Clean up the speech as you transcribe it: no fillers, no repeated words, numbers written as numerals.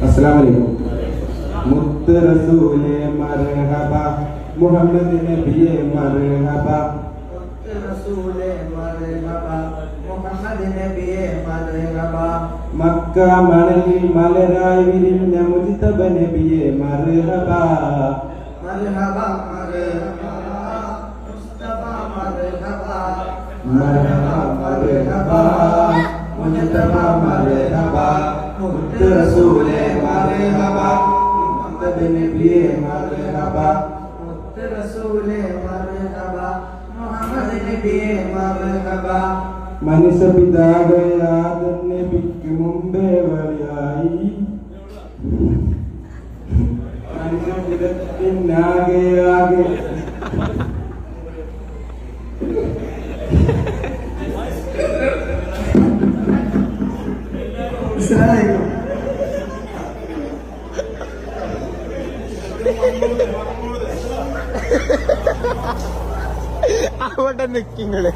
അസ്സലാമു മുത്ത് റസൂലേ മർഹബ മുഹമ്മദ് നബിയേ മർഹബ മുത്ത് റസൂലേ മർഹബ മുഹമ്മദ് നബിയേ മർഹബ മക്ക മണലിൽ മലരായി വിരിഞ്ഞ മുജ്തബ നബിയേ മർഹബ മർഹബ മർഹബ മുസ്തഫ മർഹബ മർഹബ മർഹബ മുജ്തബ മർഹബ മുത്ത് റസൂലേ മർഹബ മുഹമ്മദ് നബിയേ മർഹബ മുത്ത് റസൂലേ മർഹബ മുഹമ്മദ് നബിയേ മർഹബ മനുഷ്യ പിതാവായ ആദം നബിക്ക് മുമ്പേ വഴിയായി മനുഷ്യനാകെ ആകെ അവിടെ നിൽക്കിങ്ങള്